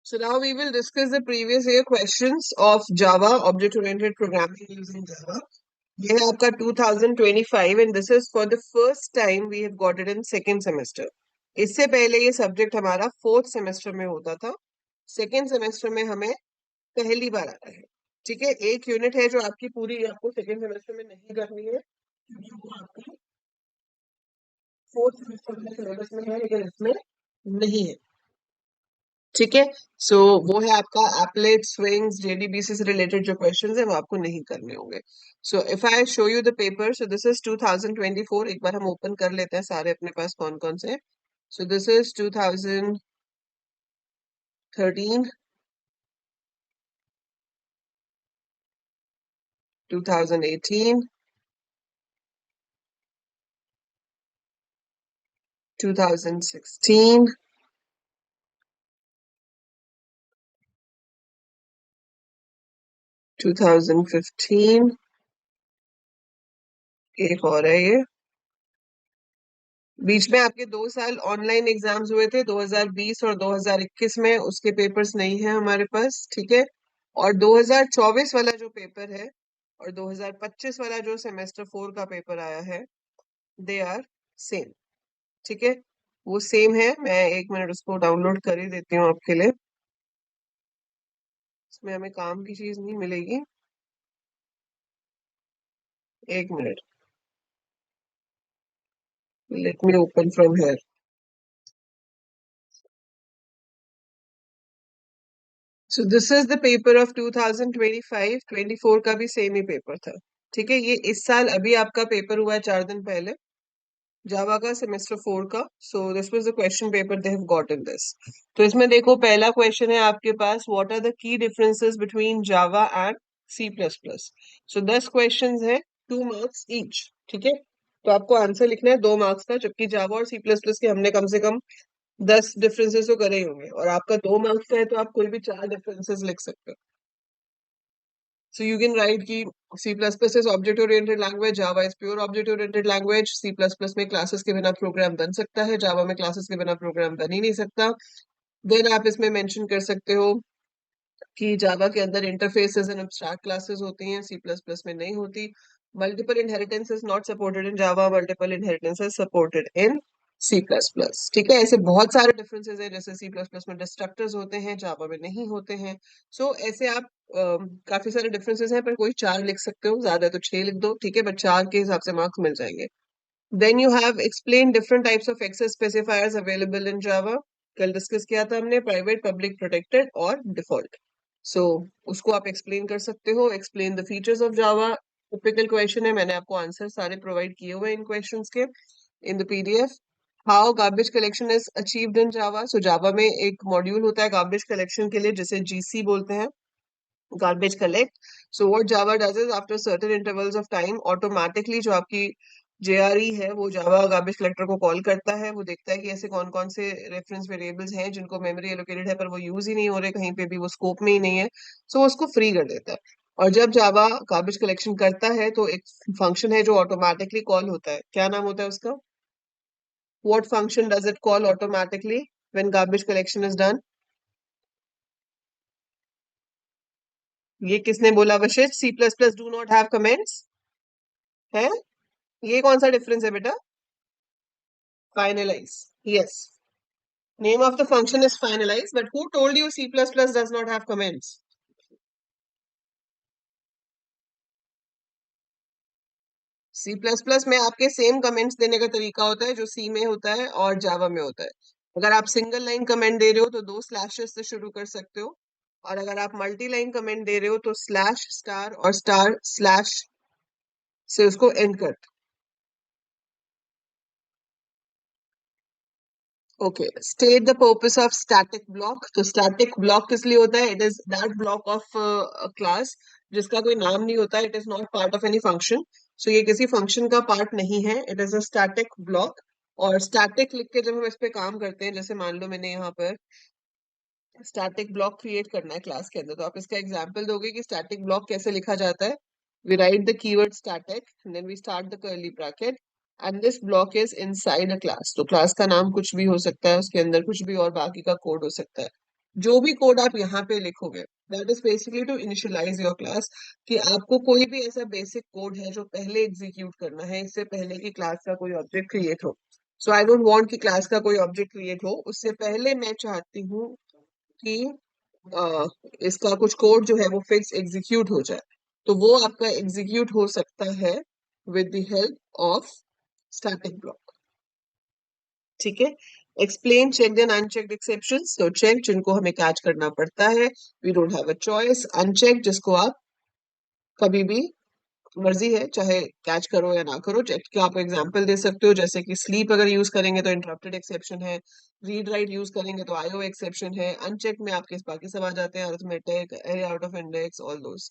So now we will discuss the previous year questions of Java, object-oriented programming using Java. ये है आपका 2025 and this is for the first time we have got it in second semester. इससे पहले ये subject हमारा fourth semester में होता था. सेकेंड सेमेस्टर में हमें पहली बार आता है. ठीक है, एक यूनिट है जो आपकी पूरी आपको सेकेंड सेमेस्टर में नहीं करनी है क्योंकि वो आपकी फोर्थ सेमेस्टर में सिलेबस में है लेकिन इसमें नहीं है. ठीक है, सो वो है आपका एप्लेट स्विंग्स जेडीबीसी से रिलेटेड जो क्वेश्चंस है वो आपको नहीं करने होंगे. So if I show you the paper, so this is 2024. एक बार हम ओपन कर लेते हैं सारे अपने पास कौन कौन से. So this is 2013, 2018, 2016, 2015. एक और है ये. बीच में आपके 2 साल ऑनलाइन एग्जाम्स हुए थे 2020 और 2021 में, उसके पेपर्स नहीं है हमारे पास. ठीक है, और 2024 वाला जो पेपर है और 2025 वाला जो सेमेस्टर 4 का पेपर आया है, दे आर सेम. ठीक है, वो सेम है. मैं 1 मिनट उसको डाउनलोड कर ही देती हूँ आपके लिए. इसमें हमें काम की चीज नहीं मिलेगी. 1 minute, let me open from here. So this is the paper of 2025. 24 का भी सेम ही पेपर था. ठीक है, ये इस साल अभी आपका पेपर हुआ है 4 दिन पहले, जावा का सेमेस्टर 4 का. So this was the question paper they have got in this. तो इसमें देखो पहला क्वेश्चन है आपके पास, what are the key differences between Java and C plus plus. So 10 question है, 2 मार्क्स ईच. ठीक है, तो आपको आंसर लिखना है 2 मार्क्स का, जबकि जावा और सी प्लस प्लस के हमने कम से कम 10 डिफरेंसेस तो करे ही होंगे, और आपका 2 मार्क्स का है तो आप कोई भी 4 डिफरेंसेस लिख सकते हो. So you can write कि C++ is object oriented language, Java is pure object oriented language. C++ में classes के बिना प्रोग्राम बन सकता है, Java में classes के बिना प्रोग्राम बन ही नहीं सकता. Then आप इसमें मेंशन कर सकते हो कि Java के अंदर interfaces and abstract classes होती हैं, C++ में नहीं होती. Multiple inheritance is not supported in Java, multiple inheritance is supported in C++. ठीक है, ऐसे बहुत सारे डिफरेंसेस हैं. जैसे C++ में डिस्ट्रक्टर्स होते हैं, Java में नहीं होते हैं. सो ऐसे आप काफी सारे डिफरेंसेस हैं, पर कोई 4 लिख सकते हो, ज्यादा तो 6 लिख दो. ठीक है, बट 4 के हिसाब से मार्क्स मिल जाएंगे. Then you have explain different types of access specifiers available in Java. कल डिस्कस किया था हमने, प्राइवेट, पब्लिक, प्रोटेक्टेड और डिफॉल्ट. सो उसको आप एक्सप्लेन कर सकते हो. Explain the features of Java, typical question है. मैंने आपको आंसर सारे प्रोवाइड किए हुए हैं इन क्वेश्चंस के in the PDF. How garbage collection is achieved in Java. So Java में एक मॉड्यूल होता है गार्बेज कलेक्शन के लिए, जिसे जीसी बोलते हैं, garbage collect. So what Java does is after certain intervals of time automatically जो आपकी JRE है वो Java garbage collector को कॉल करता है. वो देखता है कि ऐसे कौन कौन से रेफरेंस वेरिएबल्स हैं जिनको मेमोरी एलोकेटेड है पर वो यूज ही नहीं हो रहे, कहीं पे भी वो स्कोप में ही नहीं है. सो वो उसको फ्री कर देता है. और जब Java garbage collection करता है तो एक फंक्शन है जो ऑटोमेटिकली कॉल होता है. क्या नाम होता है उसका? What function does it call automatically when garbage collection is done? ये किसने बोला Vashishtha? C++ do not have comments है. ये कौन सा डिफरेंस है बेटा? Finalize. Yes, name of the function is finalize, but who told you C++ does not have comments? C++ में आपके सेम कमेंट्स देने का तरीका होता है जो सी में होता है और जावा में होता है. अगर आप सिंगल लाइन कमेंट दे रहे हो तो 2 स्लैशेस से शुरू कर सकते हो, और अगर आप मल्टी लाइन कमेंट दे रहे हो तो स्लैश स्टार और स्टार स्लैश से उसको एंड कर. Okay, state the purpose of static block. तो स्टैटिक ब्लॉक किस लिए होता है? It is that block of class जिसका कोई नाम नहीं होता. It is not part of any function. So ये किसी फंक्शन का पार्ट नहीं है. It is a static block. और स्टैटिक लिख के जब हम इस पे काम करते हैं, जैसे मान लो मैंने यहाँ पर स्टैटिक ब्लॉक क्रिएट करना है क्लास के अंदर, तो आप इसका एग्जाम्पल दोगे कि स्टैटिक ब्लॉक कैसे लिखा जाता है. We write the keyword static, then we start the curly bracket, and this block is inside a class. तो क्लास का नाम कुछ भी हो सकता है, उसके अंदर कुछ भी और बाकी का कोड हो सकता है. जो भी कोड आप यहाँ पे लिखोगे that is basically to initialize your class, कि आपको कोई भी ऐसा बेसिक कोड है जो पहले एग्जीक्यूट करना है इससे पहले कि क्लास का कोई ऑब्जेक्ट क्रिएट हो। सो आई डोंट वांट कि क्लास का कोई ऑब्जेक्ट क्रिएट हो, उससे पहले मैं चाहती हूँ कि अ, इसका कुछ कोड जो है वो फिक्स एग्जीक्यूट हो जाए। तो वो आपका एग्जीक्यूट हो सकता है with the help of static block. ठीक है। Explain checked and unchecked exceptions. तो चेक जिनको हमें कैच करना पड़ता है, we don't have a choice. Uncheck जिसको आप कभी भी मर्जी है चाहे कैच करो या ना करो। चेक का आप एग्जांपल दे सकते हो, जैसे कि स्लीप अगर यूज करेंगे तो इंटरप्टेड एक्सेप्शन है, रीड राइट यूज करेंगे तो आईओ एक्सेप्शन है। अनचेक में आपके बाकी सब आ जाते हैं, arithmetic, area out of index, all those.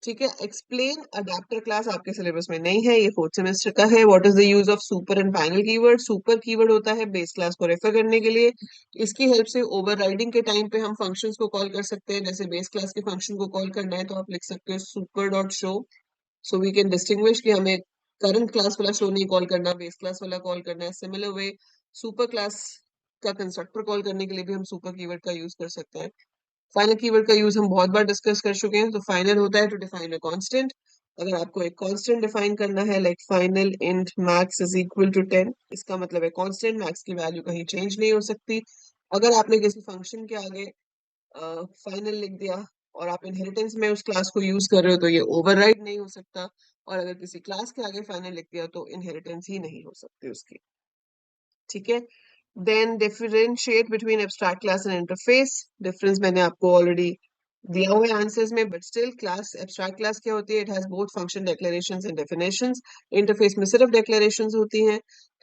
ठीक है। एक्सप्लेन अडेप्टर क्लास आपके सिलेबस में नहीं है, ये फोर्थ सेमेस्टर का है। What is the use of super and final keyword. Super keyword होता है बेस क्लास को रेफर करने के लिए। इसकी हेल्प से ओवरराइडिंग के टाइम पे हम फंक्शंस को कॉल कर सकते हैं। जैसे बेस क्लास के फंक्शन को कॉल करना है तो आप लिख सकते हो super dot show, so we can distinguish कि हमें करंट क्लास वाला शो नहीं कॉल करना, बेस क्लास वाला कॉल करना है। सिमिलर वे सुपर क्लास का कंस्ट्रक्टर कॉल करने के लिए भी हम सुपर कीवर्ड का यूज कर सकते हैं। फाइनल कीवर्ड का यूज हम बहुत बार डिस्कस कर चुके हैं। तो फाइनल होता है टू डिफाइन अ कांस्टेंट। अगर आपको एक कांस्टेंट डिफाइन करना है, like final int max is equal to 10, इसका मतलब है कांस्टेंट मैक्स की वैल्यू कहीं चेंज नहीं हो सकती। अगर आपने किसी फंक्शन के आगे फाइनल लिख दिया और आप इनहेरिटेंस में उस क्लास को यूज कर रहे हो तो ये ओवरराइड नहीं हो सकता। और अगर किसी क्लास के आगे फाइनल लिख दिया तो इनहेरिटेंस ही नहीं हो सकती उसकी। ठीक है। Then differentiate between abstract class and interface. Difference मैंने आपको ऑलरेडी दिया हुआ है आंसर्स में, but still class abstract class क्या होती है, it has both function declarations and definitions. Interface में सिर्फ डिक्लेरेशंस होती हैं।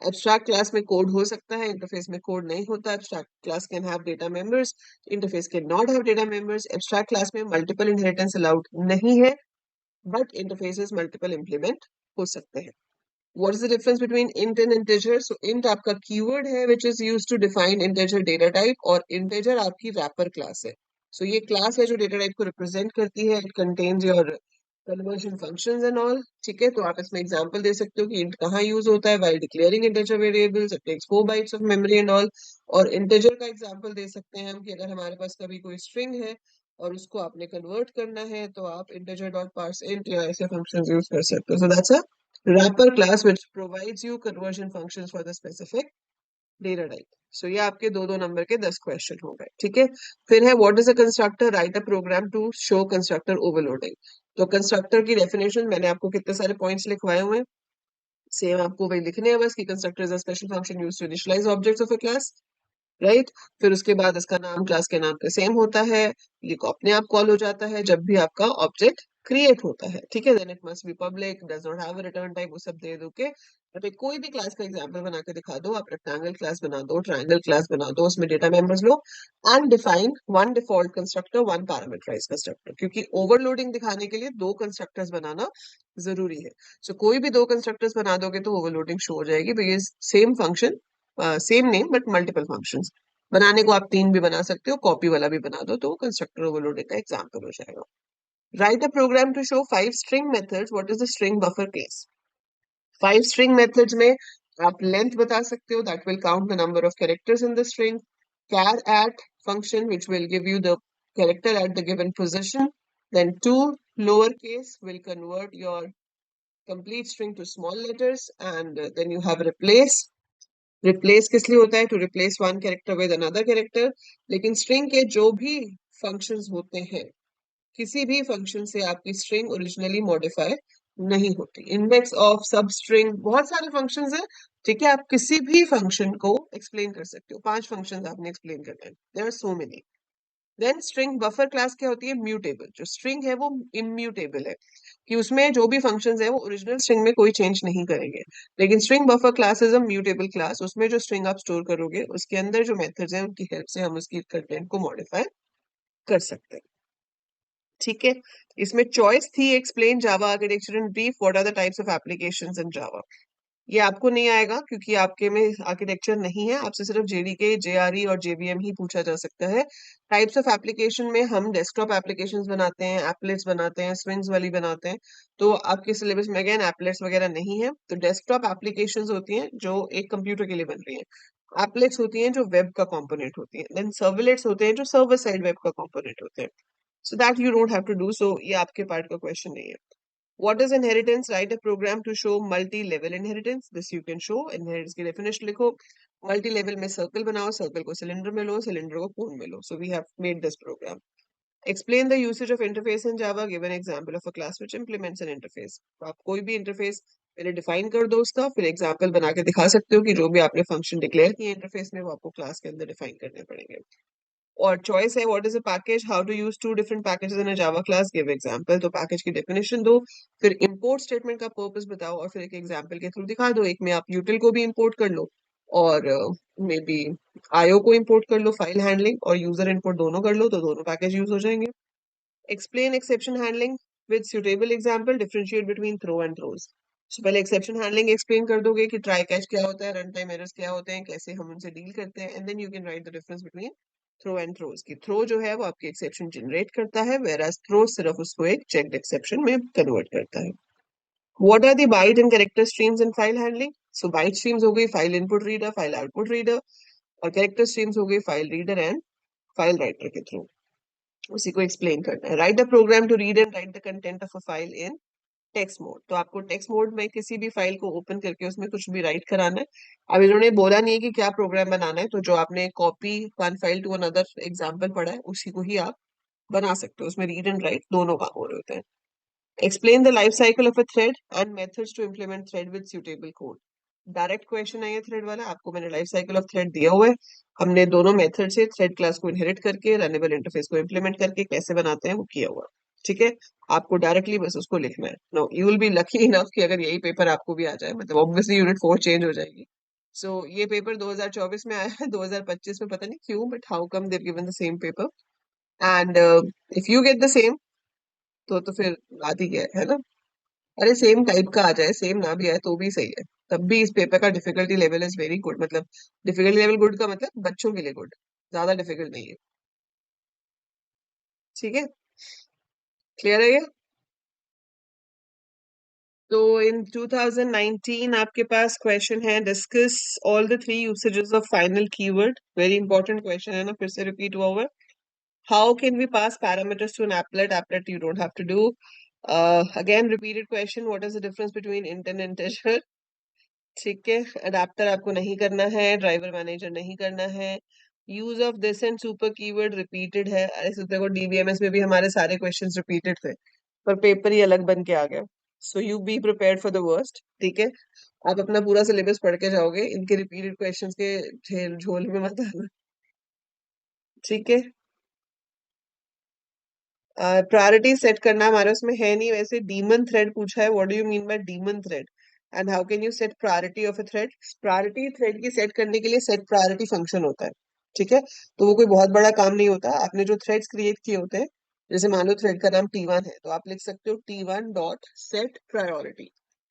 एब्स्ट्रैक्ट क्लास में कोड हो सकता है, इंटरफेस में कोड नहीं होता। Abstract class can have data members, interface can not have data members. Abstract class में मल्टीपल इनहेरिटेंस अलाउड नहीं है, बट इंटरफेसेस मल्टीपल इंप्लीमेंट हो सकते हैं। What is the difference between int and integer? So int आपका keyword है which is used to define integer data type, और integer आपकी wrapper class है। So ये class है जो data type को represent करती है। It contains your conversion functions and all। ठीक है। तो आप इसमें example दे सकते हो कि int कहाँ use होता है। while declaring integer variables it takes 4 bytes of memory and all। और integer का example दे सकते हैं हम कि अगर हमारे पास कभी कोई string है और उसको आपने convert करना है तो आप integer dot parseInt या ऐसे functions use कर सकते हो। So that's a wrapper class which provides you conversion functions for the specific data type। So ये आपके दो दो नंबर के 10 क्वेश्चन हो गए। ठीक है। फिर है what is a constructor, write a program to show constructor overloading. तो कंस्ट्रक्टर की डेफिनेशन मैंने आपको कितने सारे पॉइंट्स लिखवाए हुए हैं, सेम आपको वही लिखने हैं बस कि constructor is a special function used to initialize objects of a class, right. फिर उसके बाद इसका नाम क्लास के नाम के सेम होता है, ये अपने आप कॉल हो जाता है जब भी आपका ऑब्जेक्ट क्रिएट होता है। ठीक है। Then it must be public, does not have a return type, वो सब दे दो के अभी कोई भी क्लास का एग्जांपल बना के दिखा दो। आप रेक्टेंगल क्लास बना दो, ट्रायंगल क्लास बना दो, उसमें डेटा मेंबर्स लो, and define one default constructor, one parameterize constructor. क्योंकि ओवरलोडिंग दिखाने के लिए दो कंस्ट्रक्टर्स बनाना जरूरी है। सो कोई भी दो कंस्ट्रक्टर्स बना दोगे तो ओवरलोडिंग शो हो जाएगी, because same function, same name but multiple functions. बनाने को आप तीन भी बना सकते हो, कॉपी वाला भी बना दो तो कंस्ट्रक्टर ओवरलोडिंग का एग्जांपल हो जाएगा। Write a program to show 5 string methods. What is the string buffer case. 5 string methods में आप लेंथ बता सकते हो, that will count the number of characters in the string. char at function which will give you the character at the given position. Then two lowercase will convert your complete string to small letters, and then you have replace। Replace किस लिए होता है, to replace one character with another character. लेकिन string के जो भी functions होते हैं, किसी भी फंक्शन से आपकी स्ट्रिंग ओरिजिनली मॉडिफाई नहीं होती। इंडेक्स ऑफ सब स्ट्रिंग, बहुत सारे फंक्शंस हैं। ठीक है। आप किसी भी फंक्शन को एक्सप्लेन कर सकते हो, 5 फंक्शंस आपने एक्सप्लेन करना है, there are so many. Then string buffer class क्या होती है, म्यूटेबल। जो स्ट्रिंग है वो इम्यूटेबल है, कि उसमें जो भी फंक्शंस है वो ओरिजिनल स्ट्रिंग में कोई चेंज नहीं करेंगे। लेकिन string buffer class is a mutable class, उसमें जो स्ट्रिंग आप स्टोर करोगे उसके अंदर जो मेथड्स हैं उनकी हेल्प से हम उसकी कंटेंट को मॉडिफाई कर सकते हैं। ठीक है। इसमें चॉइस थी explain Java architecture in brief, what are the types of applications in Java. ये आपको नहीं आएगा क्योंकि आपके में आर्किटेक्चर नहीं है, आपसे सिर्फ जेडीके, जेआरई और जेवीएम ही पूछा जा सकता है। टाइप्स ऑफ एप्लीकेशन में हम डेस्कटॉप एप्लीकेशंस बनाते हैं, एप्लेट्स बनाते हैं, स्विंग्स वाली बनाते हैं। तो आपके सिलेबस में अगेन एप्लेट्स वगैरह नहीं है। तो डेस्कटॉप एप्लीकेशंस होती हैं जो एक कंप्यूटर के लिए बन रही हैं। एप्लेट्स होती हैं जो वेब का कंपोनेंट होती हैं, देन सर्वलेट्स होते हैं जो सर्वर साइड वेब का कंपोनेंट होते हैं. So that you don't have to do. So ये आपके पार्ट का क्वेश्चन नहीं है. What is inheritance? Write a program to show multi-level inheritance. This you can show. Inheritance की definition लिखो. Multi-level में circle बनाओ, circle को cylinder में लो, cylinder को cone में लो. So we have made this program. Explain the usage of interface in Java. Give an example of a class which implements an interface. तो आप कोई भी interface पहले define कर दो उसका, फिर example बना के दिखा सकते हो कि जो भी आपने function declare किए interface में वो आपको class के अंदर define करने पड़ेंगे. और चॉइस है what is a package, how to use two different packages in a Java class, give example. तो पैकेज की डेफिनेशन दो, फिर इंपोर्ट स्टेटमेंट का पर्पस बताओ और फिर एक एग्जांपल के थ्रू दिखा दो. एक में आप यूटिल को भी इंपोर्ट कर लो और मे बी आईओ को इंपोर्ट कर लो, फाइल हैंडलिंग और यूजर इनपुट दोनों कर लो, तो दोनों पैकेज यूज हो जाएंगे. Explain exception handling with suitable example, differentiate between throw and throws. तो पहले एक्सेप्शन हैंडलिंग एक्सप्लेन कर दोगे कि ट्राई कैच क्या होता है, रन टाइम एरर्स क्या होते हैं, कैसे हम उनसे डील करते हैं, and then you can write the difference between throw and throws. की थ्रो जो है वो आपकी एक्सेप्शन जनरेट करता है, वेयरएज थ्रो सिर्फ उसको एक चेक्ड एक्सेप्शन में कन्वर्ट करता है. What are the byte and character streams in file handling? So byte streams हो गई file input reader, file output reader, और कैरेक्टर स्ट्रीम्स हो गई file reader and file writer के थ्रू. उसी को एक्सप्लेन करना है. Write the program to read and write the content of a file in text mode. तो आपको टेक्स्ट मोड में किसी भी फाइल को ओपन करके उसमें कुछ भी राइट कराना है. अब इन्होंने बोला नहीं है कि क्या प्रोग्राम बनाना है, तो जो आपने copy one file to another example पढ़ा है उसी को ही आप बना सकते हो. उसमें रीड एंड राइट दोनों काम हो रहे होते हैं. Explain the life cycle of a thread and methods to implement thread with suitable code. Direct question है ये थ्रेड वाला. आपको मैंने लाइफ साइकिल ऑफ थ्रेड दिया हुआ है. हमने दोनों मेथड से थ्रेड क्लास को इनहेरिट करके रनेबल इंटरफेस को इम्प्लीमेंट करके कैसे बनाते हैं वो किया हुआ है. ठीक है, आपको डायरेक्टली बस उसको लिखना है. No, you will be lucky enough कि अगर यही पेपर आपको भी आ जाए, मतलब ऑब्वियसली यूनिट 4 चेंज हो जाएगी. सो ये पेपर 2024 में आया है, 2025 में पता नहीं क्यों, but how come they given the same paper. And if you get the same तो फिर बात ही क्या है ना. अरे सेम टाइप का आ जाए, सेम ना भी आए तो भी सही है. तब भी इस पेपर का difficulty level is very good. मतलब डिफिकल्टी लेवल गुड का मतलब बच्चों के लिए गुड, ज्यादा डिफिकल्ट नहीं है. ठीक है, क्लियर है ये. तो इन 2019 आपके पास क्वेश्चन है, discuss all the three usages of final keyword. Very important question है ना, फिर से रिपीट हुआ हुआ है. How can we pass parameters to an applet? Applet you don't have to do. Again repeated question, what is the difference between int and integer? ठीक है, adapter आपको नहीं करना है, ड्राइवर मैनेजर नहीं करना है. Use of this and super keyword repeated है. ऐसे देखो डीबीएमएस में भी हमारे सारे क्वेश्चंस रिपीटेड थे, पर पेपर ही अलग बन के आ गया. So you be prepared for the worst. ठीक है, आप अपना पूरा सिलेबस पढ़ के जाओगे, इनके रिपीटेड क्वेश्चंस के झोल में मत आना. ठीक है, प्रायोरिटी सेट करना हमारे उसमें है नहीं. वैसे डीमन थ्रेड पूछा है, what do you mean by demon thread and how can you set priority of a thread? Priority thread की सेट करने के लिए सेट प्रायोरिटी फंक्शन होता है. ठीक है, तो वो कोई बहुत बड़ा काम नहीं होता. आपने जो थ्रेड्स क्रिएट किए होते हैं, जैसे मान लो थ्रेड का नाम T1 है, तो आप लिख सकते हो T1 डॉट सेट प्रायोरिटी.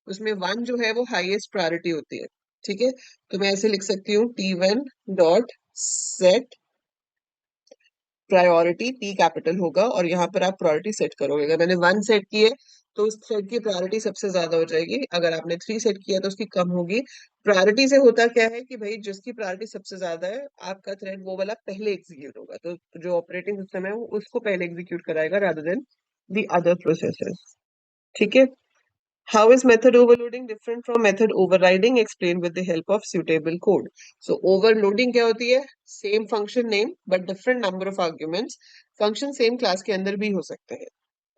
उसमें 1 जो है वो हाईएस्ट प्रायोरिटी होती है. ठीक है, तो मैं ऐसे लिख सकती हूँ T1 dot set priority. P capital होगा और यहाँ पर आप प्रायोरिटी सेट करोगे. अगर मैंने 1 सेट की है तो उस थ्रेड की प्रायोरिटी सबसे ज्यादा हो जाएगी. अगर आपने 3 सेट किया तो उसकी कम होगी. प्रायोरिटी से होता क्या है कि भाई जिसकी प्रायोरिटी सबसे ज्यादा है आपका थ्रेड वो वाला पहले एग्जीक्यूट होगा. तो जो ऑपरेटिंग सिस्टम है वो उसको पहले एग्जीक्यूट कराएगा rather than the other processes. ठीक है. How is method overloading different from method overriding? Explain with the help of suitable code. So overloading क्या होती है? Same function name but different number of arguments. Function same class के अंदर भी हो सकते हैं.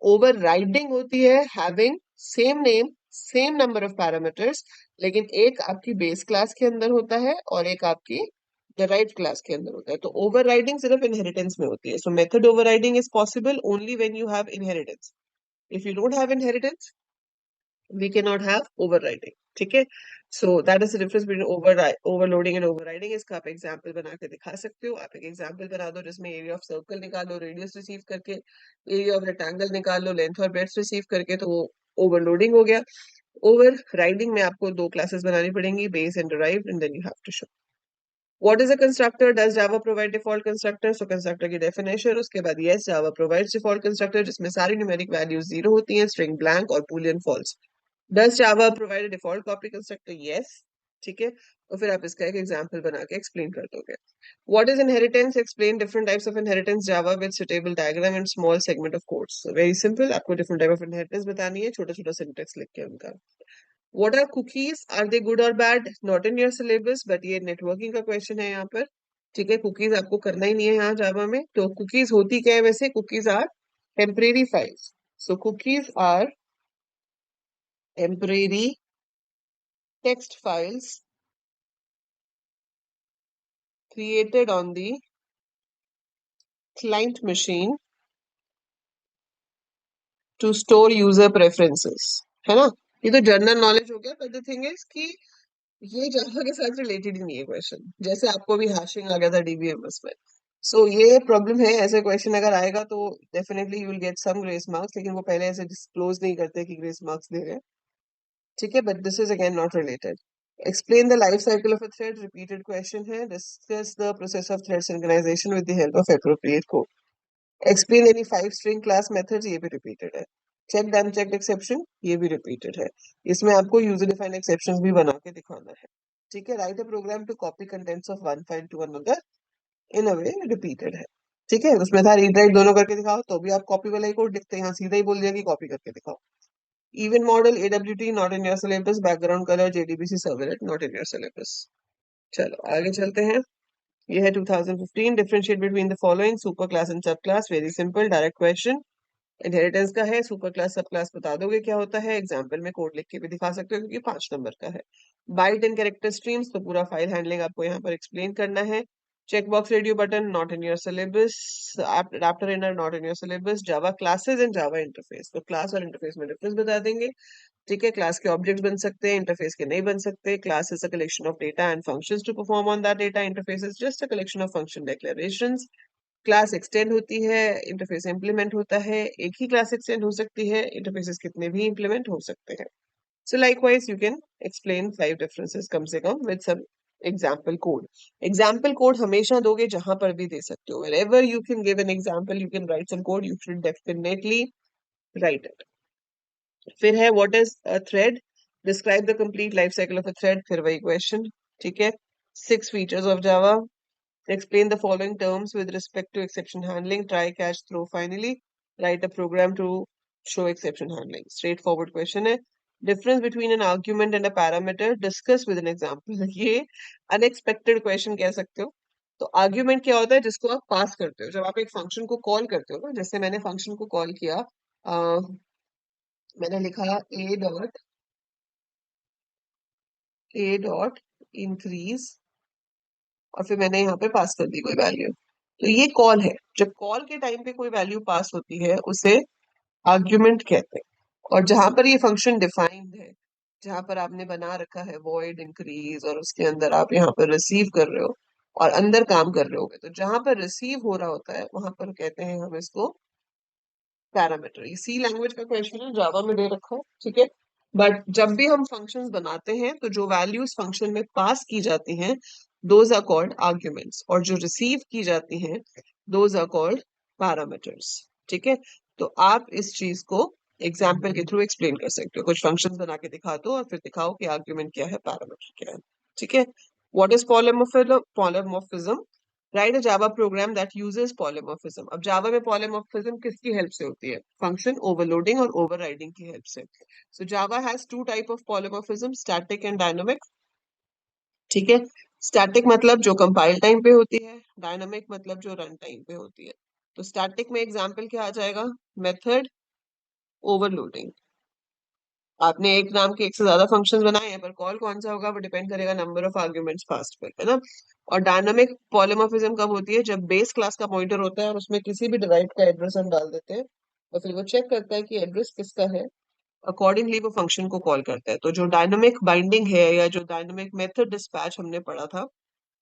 Overriding होती है having same name, same number of parameters, लेकिन एक आपकी base class के अंदर होता है और एक आपकी derived class के अंदर होता है. तो overriding सिर्फ inheritance में होती है. So method overriding is possible only when you have inheritance. If you don't have inheritance, we cannot have overriding. ठीक है, so that is the difference between overloading and overriding. इसका आप एग्जाम्पल बना के दिखा सकते हो. आप एक एग्जाम्पल बना दो जिसमें एरिया ऑफ सर्कल निकालो, रेडियस रिसीव करके, एरिया ऑफ रेक्टेंगल निकाल लो, लेंथ और ब्रेड्थ रिसीव करके, तो वो ओवरलोडिंग हो गया. ओवरराइडिंग में आपको 2 क्लासेस बनानी पड़ेंगी, base and derived, and then you have to show. What is a constructor? Does Java provide default constructor? So constructor की definition, उसके बाद yes, Java provides default constructor जिसमें सारी numeric values 0 होती हैं, string blank और boolean false. Does Java provide a default copy constructor? Yes. ठीक है, और फिर आप इसका एक एग्जाम्पल बना के एक्सप्लेन कर दोगे। What is inheritance, explain different types of inheritance Java with suitable diagram and small segment of codes. Very simple, आपको डिफरेंट टाइप ऑफ इनहेरिटेंस बतानी है, छोटा छोटा सिंटेक्स लिख के उनका। What are cookies, are they good और bad, not in your syllabus, but ये नेटवर्किंग का क्वेश्चन है यहाँ पर। ठीक है, कुकीज आपको करना ही नहीं है यहाँ जावा में। तो कुकीज होती क्या है वैसे? Cookies are temporary files. So cookies are temporary text files created on the client machine to store user preferences, है ना? ये तो जनरल नॉलेज हो गया, बट द थिंग इज कि ये जावा के साथ रिलेटेड ही नहीं है क्वेश्चन। जैसे आपको भी हैशिंग आ गया था डीबीएमएस में, सो ये प्रॉब्लम है। ऐसे क्वेश्चन अगर आएगा तो definitely you will get some grace marks, लेकिन वो पहले ऐसे डिस्क्लोज नहीं करते कि ग्रेस मार्क्स दे रहे हैं। ठीक है, but this is again not related. Explain the life cycle of a thread, repeated question है। Discuss the process of thread synchronization with the help of appropriate code. Explain any 5 string class methods, ये भी repeated है। Check the unchecked exception, ये भी repeated है। इसमें आपको user defined exceptions भी बना के दिखाना है। ठीक है, write a program to copy contents of one file to another in a way, repeated है। ठीक है, उसमें था रीड राइट दोनों करके दिखाओ, तो भी आप कॉपी वाला ही कोड लिखते हैं, यहाँ सीधा ही बोल दिया कि कॉपी करके दिखाओ। Even model, AWT not in your syllabus, background colour JDBC servlet not in your syllabus. चलो आगे चलते हैं। ये है 2015। Differentiate between the following super class and sub class. Very simple, direct question. Inheritance का है, सुपर क्लास सब class बता दोगे क्या होता है, एग्जाम्पल में कोड लिख के भी दिखा सकते हो क्योंकि 5 नंबर का है। बाइट एंड कैरेक्टर स्ट्रीम्स, तो पूरा फाइल हैंडलिंग आपको यहाँ पर एक्सप्लेन करना है। Checkbox radio button not in your syllabus, adapter inner not in your syllabus. Java classes and Java interface, तो क्लास और इंटरफेस में डिफरेंस बता देंगे। ठीक है, क्लास के ऑब्जेक्ट्स बन सकते हैं, इंटरफेस के नहीं बन सकते। Class is a collection of data and functions to perform on that data, interface is just a collection of function declarations. Class extend होती है, इंटरफेस इंप्लीमेंट होता है। एक ही क्लास एक्सटेंड हो सकती है, इंटरफेसेस कितने भी इंप्लीमेंट हो सकते हैं। So likewise you can explain 5 differences कम से कम with some example code. Example code हमेशा दोगे जहां पर भी दे सकते हो। wherever you can give an example, you can write some code, you should definitely write it. फिर है what is a thread, describe the complete life cycle of a thread, फिर वही क्वेश्चन। ठीक है, 6 features of Java. Explain the following terms with respect to exception handling. Try, catch, throw. Finally, write a program to show exception handling. Straightforward question है. Difference between an argument and a parameter. Discuss with an example. ये unexpected question कह सकते हो। तो argument क्या होता है? जिसको आप पास करते हो। जब आप एक फंक्शन को कॉल करते हो ना, जैसे मैंने फंक्शन को कॉल किया, मैंने लिखा a डॉट इंक्रीज, और फिर मैंने यहाँ पे पास कर दी कोई वैल्यू। तो ये कॉल है। जब कॉल के टाइम पे कोई वैल्यू पास होती है उसे आर्ग्यूमेंट कहते हैं। और जहां पर ये फंक्शन डिफाइंड है, जहां पर आपने बना रखा है वॉइड इंक्रीज, और उसके अंदर आप यहाँ पर रिसीव कर रहे हो और अंदर काम कर रहे होगे, तो जहां पर रिसीव हो रहा होता है वहां पर कहते हैं हम इसको पैरामीटर। ये सी लैंग्वेज का क्वेश्चन है, जावा में दे रखा है। ठीक है, बट जब भी हम फंक्शंस बनाते हैं तो जो वैल्यूज फंक्शन में पास की जाती हैं दोज आर कॉल्ड आर्ग्यूमेंट्स, और जो रिसीव की जाती हैं दोज आर कॉल्ड पैरामीटर्स। ठीक है, तो आप इस चीज को एग्जाम्पल के थ्रू एक्सप्लेन कर सकते हो। कुछ फंक्शंस बना के दिखा दो और फिर दिखाओ कि आर्ग्यूमेंट क्या है, पैरामीटर क्या है। ठीक है, what is polymorphism, write a Java program that uses polymorphism. अब जावा में पॉलीमॉर्फिज्म किसकी हेल्प से होती है? फंक्शन ओवरलोडिंग और ओवरराइडिंग की हेल्प से। So Java has 2 type of polymorphism, static and dynamic. ठीक है, स्टैटिक मतलब जो कंपाइल टाइम पे होती है, डायनामिक मतलब जो रन टाइम पे होती है। तो स्टैटिक में एग्जांपल क्या आ जाएगा? Method overloading. आपने एक नाम के एक से ज्यादा फंक्शंस बनाए हैं, पर कॉल कौन सा होगा वो डिपेंड करेगा नंबर ऑफ आर्ग्यूमेंट्स पास्ट पर, है ना। और डायनामिक पॉलीमॉर्फिज्म कब होती है? जब बेस क्लास का पॉइंटर होता है और उसमें किसी भी डिराइव्ड का एड्रेस हम डाल देते हैं, और फिर वो चेक करता है कि एड्रेस किसका है, अकॉर्डिंगली वो फंक्शन को कॉल करता है। तो जो डायनामिक बाइंडिंग है या जो डायनामिक मेथड डिस्पैच हमने पढ़ा था,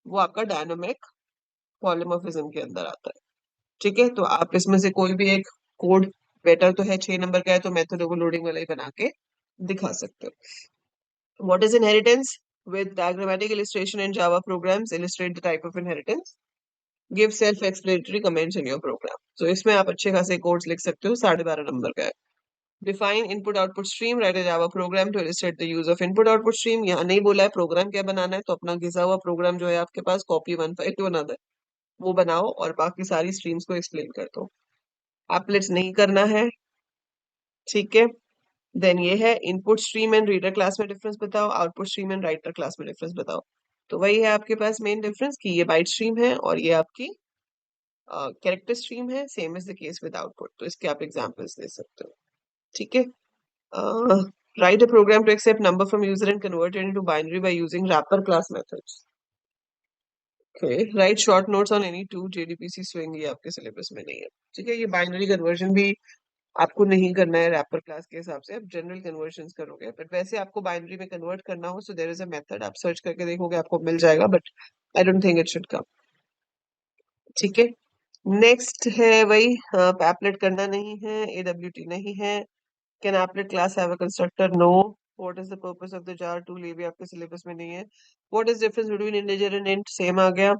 वो आपका डायनामिक पॉलीमॉर्फिज्म के अंदर आता है। ठीक है, तो आप इसमें से कोई भी एक कोड, बेटर तो है 6 नंबर का है तो मेथड ओवरलोडिंग वाला ही बना के दिखा सकते हो। What is inheritance? With diagrammatic illustration in Java programs, illustrate the type of inheritance. Give self-explanatory comments in your program. So इसमें आप अच्छे खासे कोड्स लिख सकते हो, 12.5 नंबर का है। Define input output stream, write a Java program to illustrate the use of input output stream. यहाँ नहीं बोला है प्रोग्राम क्या बनाना है, तो अपना घिसा हुआ प्रोग्राम जो है आपके पास, copy one file to another, वो बनाओ और बाकी सारी स्ट्रीम्स को एक्सप्लेन कर दो। एप्लेट्स नहीं करना है, ठीक है। देन ये है input stream and reader class में डिफरेंस बताओ, output stream and writer class में डिफरेंस बताओ। तो वही है आपके पास मेन डिफरेंस कि ये बाइट स्ट्रीम है और ये आपकी कैरेक्टर स्ट्रीम है। Same is the case with output. तो इसके आप एग्जांपल्स दे सकते हो, ठीक है। Write a program to accept number from user and convert it into binary by using wrapper class methods. Okay, write short notes on any two JDBC swing, ये आपके सिलेबस में नहीं है, ठीक है। ये बाइनरी कन्वर्जन भी आपको नहीं करना है रैपर क्लास के हिसाब से, आप जनरल कन्वर्जन करोगे। बट वैसे आपको बाइनरी में कन्वर्ट करना हो, so there is a method, आप सर्च करके देखोगे आपको मिल जाएगा, but I don't think it should come, ठीक है। नेक्स्ट है वही, एप्लेट करना नहीं है, एडब्ल्यूटी नहीं है। Can applet class have a constructor? No. What is the purpose of the jar tool? ये भी आपके सिलेबस में नहीं है। What is difference between integer and int? Same आ गया।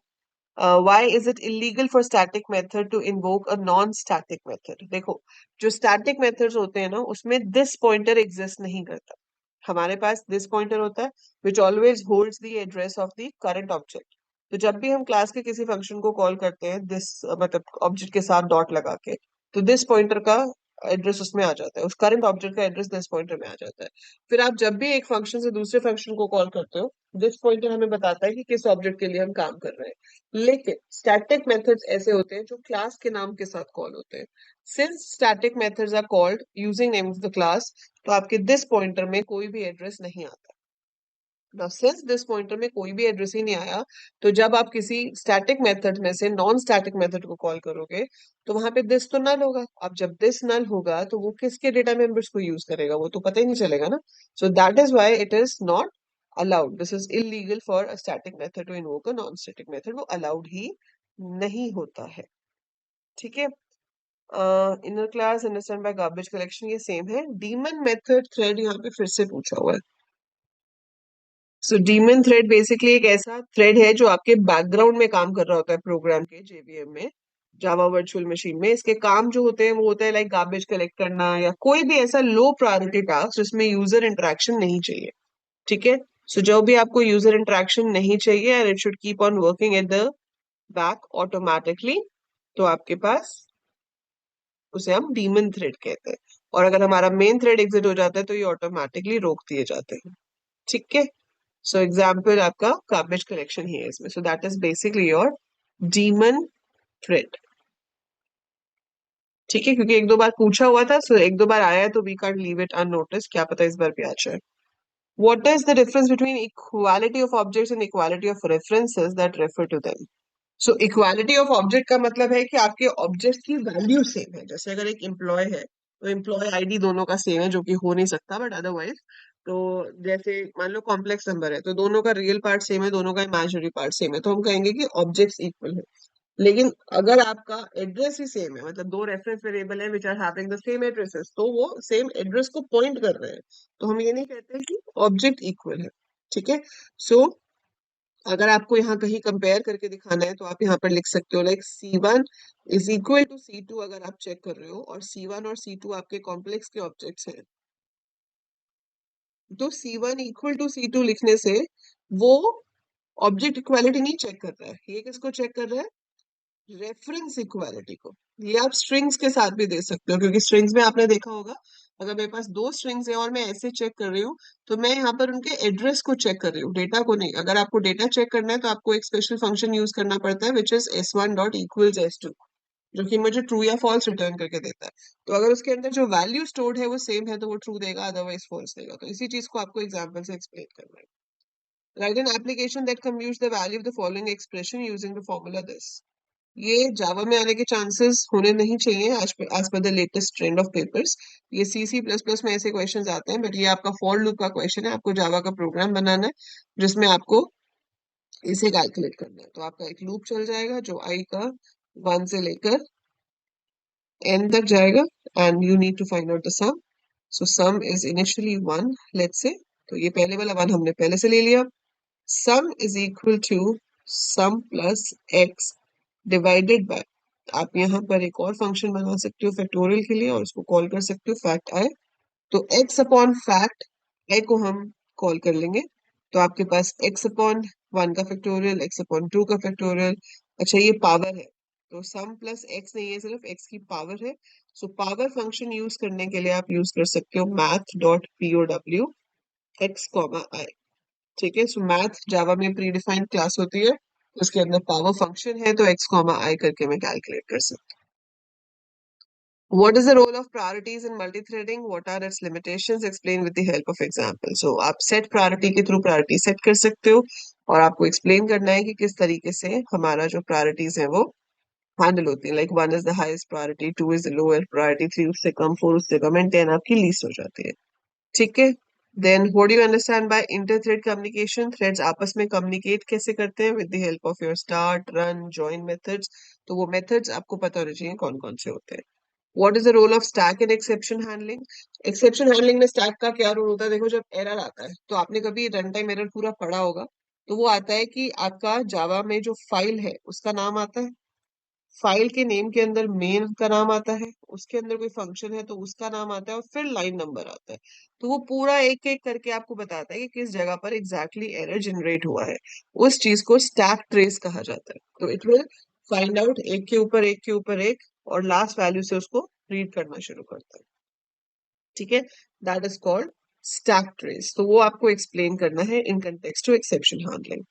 Why is it illegal for static method to invoke a non-static method? देखो, जो static methods होते हैं ना, उसमें this pointer exist नहीं करता। हमारे पास this pointer होता है which always holds the address of the current object। तो जब भी हम क्लास के किसी फंक्शन को कॉल करते हैं this मतलब ऑब्जेक्ट के साथ डॉट लगा के, तो this pointer का एड्रेस उसमें आ जाता है, उस करंट ऑब्जेक्ट का एड्रेस दिस पॉइंटर में आ जाता है। फिर आप जब भी एक फंक्शन से दूसरे फंक्शन को कॉल करते हो, दिस पॉइंटर हमें बताता है कि किस ऑब्जेक्ट के लिए हम काम कर रहे हैं। लेकिन स्टैटिक मेथड्स ऐसे होते हैं जो क्लास के नाम के साथ कॉल होते हैं। Since static methods are called using name of the class, तो आपके दिस पॉइंटर में कोई भी एड्रेस नहीं आता। Now, since दिस पॉइंटर में कोई भी एड्रेस ही नहीं आया, तो जब आप किसी स्टैटिक मेथड में से नॉन स्टैटिक मेथड को कॉल करोगे, तो वहां पे दिस तो नल होगा। अब जब दिस नल होगा तो वो किसके डेटा मेंबर्स को यूज करेगा, वो तो पता ही नहीं चलेगा ना। So that is why it is not allowed, this is illegal for a static method to invoke a non static method, वो अलाउड ही नहीं होता है, ठीक है। Inner class understand by garbage collection, ये सेम है। डीमन मेथड थ्रेड यहाँ पे फिर से पूछा हुआ है। सो डीमन थ्रेड बेसिकली एक ऐसा थ्रेड है जो आपके बैकग्राउंड में काम कर रहा होता है प्रोग्राम के, जेवीएम में, जावा वर्चुअल मशीन में। इसके काम जो होते हैं वो होता है लाइक गार्बेज कलेक्ट करना या कोई भी ऐसा लो प्रायोरिटी टास्क जिसमें यूजर इंटरेक्शन नहीं चाहिए, ठीक है। सो जो भी आपको यूजर इंटरेक्शन नहीं चाहिए and it should keep on working at the back automatically, तो आपके पास उसे हम डीमन थ्रेड कहते हैं। और अगर हमारा मेन थ्रेड एग्जिट हो जाता है तो ये ऑटोमेटिकली रोक दिए जाते हैं, ठीक है। सो एग्जाम्पल आपका गार्बेज कलेक्शन ही है इसमें। सो that is basically your demon thread, ठीक है। क्योंकि एक दो बार पूछा हुआ था, सो एक दो बार आया है, तो we can't leave it unnoticed, क्या पता इस बार भी आ जाए। What is the difference between equality of objects and equality of references that refer to them? So equality of object का मतलब है कि आपके ऑब्जेक्ट की वैल्यू सेम है। जैसे अगर एक एम्प्लॉय है, तो एम्प्लॉय आईडी दोनों का सेम है, जो कि हो नहीं सकता, बट अदरवाइज तो जैसे मान लो कॉम्प्लेक्स नंबर है, तो दोनों का रियल पार्ट सेम है, दोनों का इमेजिनरी पार्ट सेम है, तो हम कहेंगे कि ऑब्जेक्ट्स इक्वल है। लेकिन अगर आपका एड्रेस ही सेम है, मतलब दो रेफरेंस वेरिएबल है which are having the same addresses, तो वो सेम एड्रेस को पॉइंट कर रहे हैं, तो हम ये नहीं कहते कि ऑब्जेक्ट इक्वल है, ठीक है। सो अगर आपको यहाँ कहीं कंपेयर करके दिखाना है, तो आप यहाँ पर लिख सकते हो like C1 is equal to C2, अगर आप चेक कर रहे हो, और C1 और C2 आपके कॉम्प्लेक्स के ऑब्जेक्ट्स हैं, तो C1 इक्वल टू C2 लिखने से वो ऑब्जेक्ट इक्वालिटी नहीं चेक कर रहा है, ये किसको चेक कर रहा है? रेफरेंस इक्वालिटी को। ये आप स्ट्रिंग्स के साथ भी दे सकते हो, क्योंकि स्ट्रिंग्स में आपने देखा होगा, अगर मेरे पास दो स्ट्रिंग्स है और मैं ऐसे चेक कर रही हूँ, तो मैं यहाँ पर उनके एड्रेस को चेक कर रही हूँ, डेटा को नहीं। अगर आपको डेटा चेक करना है, तो आपको एक स्पेशल फंक्शन यूज करना पड़ता है which is S1 dot equals S2, जो कि मुझे ट्रू या फॉल्स रिटर्न करके देता है। तो अगर उसके अंदर जो वैल्यू स्टोर्ड है वो सेम है, तो वो ट्रू देगा, अदरवाइज फॉल्स देगा। तो इसी चीज को आपको एग्जाम्पल से एक्सप्लेन करना है। Right an application that computes the value of the following expression using the formula this. ये जावा में आने के चांसेस होने नहीं चाहिए आज पर the latest trend of papers. ये C++ में ऐसे क्वेश्चंस आते हैं, बट ये आपका फॉर लूप का क्वेश्चन है, आपको जावा का प्रोग्राम बनाना है जिसमें आपको इसे कैलकुलेट करना है। तो आपका एक लूप चल जाएगा जो आई का 1 से लेकर n तक जाएगा, and you need to find out the sum. So sum is initially 1, let's say, तो ये पहले वाला 1 हमने पहले से ले लिया। Sum is equal to sum plus x divided by, आप यहाँ पर एक और फंक्शन बना सकते हो फैक्टोरियल के लिए, और उसको कॉल कर सकते हो फैक्ट आई। तो x अपॉन फैक्ट ए को हम कॉल कर लेंगे, तो आपके पास x अपॉन 1 का फैक्टोरियल, x अपॉन 2 का फैक्टोरियल। अच्छा ये पावर है, तो सम प्लस x नहीं है, सिर्फ x की पावर है। सो पावर फंक्शन यूज करने के लिए आप यूज कर सकते हो math dot P O W X comma I. ठीक है, सो मैथ जावा में प्री डिफाइंड क्लास होती है, उसके अंदर पावर फंक्शन है, तो एक्स कॉमा आई करके मैं कैलकुलेट कर सकती हूँ। What is the role of priorities in multi-threading? What are its limitations? Explain with the help of example. So आप set priority के थ्रू priority set कर सकते हो, और आपको explain करना है कि किस तरीके से हमारा जो priorities है वो हैंडल होती है। Like 1 is the highest priority, 2 is the lower priority, 3 उससे कम, 4 उससे कम, एंड 10 आपकी लीस्ट हो जाती है। ठीक है, then what do you understand by inter thread communication? Threads आपस में कम्युनिकेट कैसे करते हैं? With the help of your start, run, join methods. तो वो मेथड्स आपको पता होने चाहिए कौन कौन से होते हैं। What is the role of stack in exception handling? Exception handling में स्टैक का क्या रोल होता है? देखो जब एरर आता है, तो आपने कभी रन टाइम एरर पूरा पढ़ा होगा, तो वो आता है कि आपका जावा में जो फाइल है उसका नाम आता है, फाइल के नेम के अंदर मेन का नाम आता है, उसके अंदर कोई फंक्शन है तो उसका नाम आता है, और फिर लाइन नंबर आता है। तो वो पूरा एक एक करके आपको बताता है कि किस जगह पर एग्जैक्टली एरर जनरेट हुआ है। उस चीज को स्टैक ट्रेस कहा जाता है। तो इट विल फाइंड आउट एक के ऊपर एक के ऊपर एक, और लास्ट वैल्यू से उसको रीड करना शुरू करता है। ठीक है, that is called stack trace. तो वो आपको एक्सप्लेन करना है in context to exception handling.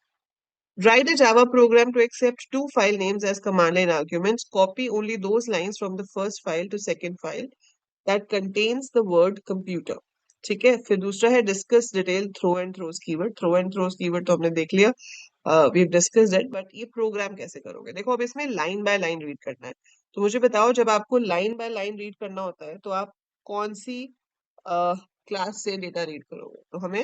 Write a Java program to accept two file names as command line arguments. Copy only those lines from the first file to second file that contains the word computer. ठीक है, फिर दूसरा है discuss detail throw and throws keyword. Throw and throws keyword तो हमने देख लिया, we have discussed it, but ये प्रोग्राम कैसे करोगे? देखो अब इसमें लाइन बाय लाइन रीड करना है। तो मुझे बताओ, जब आपको लाइन बाय लाइन रीड करना होता है तो आप कौन सी क्लास से डेटा रीड करोगे? तो हमें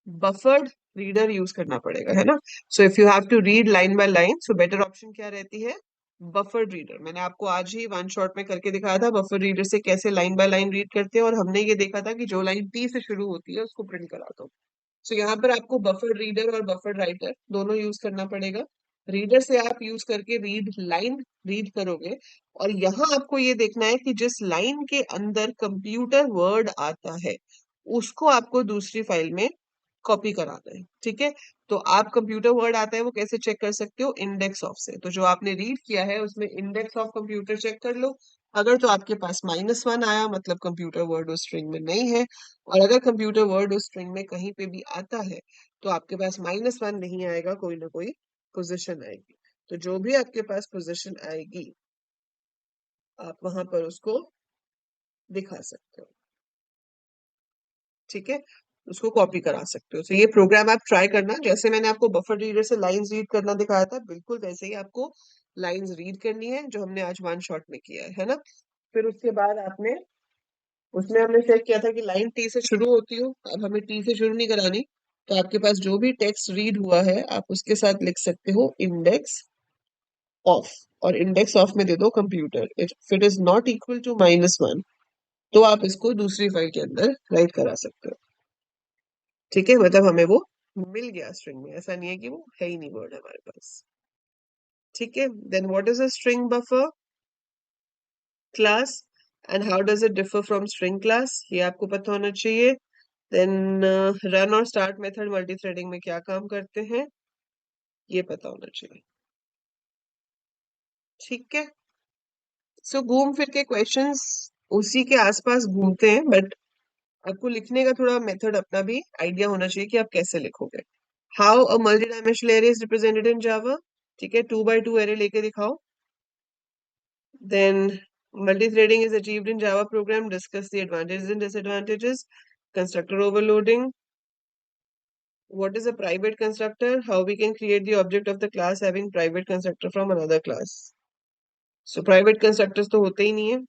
बफर्ड रीडर यूज करना पड़ेगा, है ना। So if you have to read line by line, so better option क्या रहती है? Buffered reader. मैंने आपको आज ही वन शॉट में करके दिखाया था बफर रीडर से कैसे लाइन बाय लाइन रीड करते हैं, और हमने ये देखा था कि जो लाइन टी से शुरू होती है उसको प्रिंट करा दो। सो यहाँ पर आपको बफर रीडर और बफर राइटर दोनों यूज करना पड़ेगा। रीडर से आप यूज करके रीड लाइन रीड करोगे, और यहाँ आपको ये देखना है कि जिस लाइन के अंदर कंप्यूटर वर्ड आता है उसको आपको दूसरी फाइल में कॉपी कराना है। ठीक है, तो आप कंप्यूटर वर्ड आता है वो कैसे चेक कर सकते हो? इंडेक्स ऑफ से। तो जो आपने रीड किया है उसमें इंडेक्स ऑफ कंप्यूटर चेक कर लो। अगर तो आपके पास -1 आया, मतलब कंप्यूटर वर्ड उस स्ट्रिंग में नहीं है, और अगर कंप्यूटर वर्ड उस स्ट्रिंग में कहीं पे भी आता है तो आपके पास -1 नहीं आएगा, कोई ना कोई पोजीशन आएगी। तो जो भी आपके पास पोजीशन आएगी आप वहां पर उसको दिखा सकते हो। ठीक है, उसको कॉपी करा सकते हो। तो ये प्रोग्राम आप ट्राई करना, जैसे मैंने आपको बफर रीडर से लाइंस रीड करना दिखाया था, बिल्कुल वैसे ही आपको लाइंस रीड करनी है, जो हमने आज वन शॉट में किया है ना। फिर उसके बाद आपने, उसमें हमने चेक किया था कि लाइन टी से शुरू होती हो, अब हमें टी से शुरू नहीं करानी। तो आपके पास जो भी टेक्स्ट रीड हुआ है आप उसके साथ लिख सकते हो इंडेक्स ऑफ, और इंडेक्स ऑफ में दे दो computer. If it is not equal to -1, तो आप इसको दूसरी फाइल के अंदर राइट करा सकते हो। ठीक है, मतलब हमें वो मिल गया स्ट्रिंग में, ऐसा नहीं है कि वो है ही नहीं वर्ड हमारे पास। ठीक है, then what is a string buffer class and how does it differ from string class? ये आपको पता होना चाहिए। देन रन और स्टार्ट मेथड मल्टी थ्रेडिंग में क्या काम करते हैं, ये पता होना चाहिए। ठीक है, सो घूम फिर के क्वेश्चंस उसी के आसपास घूमते हैं, बट आपको लिखने का थोड़ा मेथड अपना भी आइडिया होना चाहिए कि आप कैसे लिखोगे। How a multi dimensional array is represented in Java? ठीक है, 2 by 2 एरे लेके दिखाओ। Then multi-threading is achieved in Java program. Discuss the advantages and disadvantages. Constructor overloading. What is a private constructor? How we can create the object of the class having private constructor from another class. So private constructors तो होते ही नहीं है,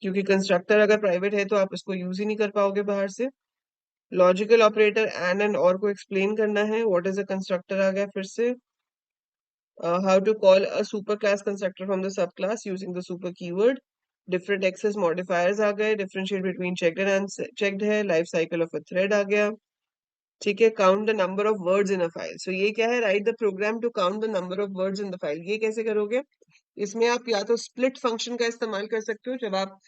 क्योंकि constructor अगर private है तो आप उसको use ही नहीं कर पाओगे बाहर से। Logical operator and और को explain करना है। What is a constructor आ गया फिर से। How to call a superclass constructor from the subclass using the super keyword. Different access modifiers आ गए, differentiate between checked and unchecked है, life cycle of a thread आ गया। ठीक है, count the number of words in a file. So ये क्या है? Write the program to count the number of words in the file. ये कैसे करोगे? इसमें आप या तो स्प्लिट फंक्शन का इस्तेमाल कर सकते हो, जब आप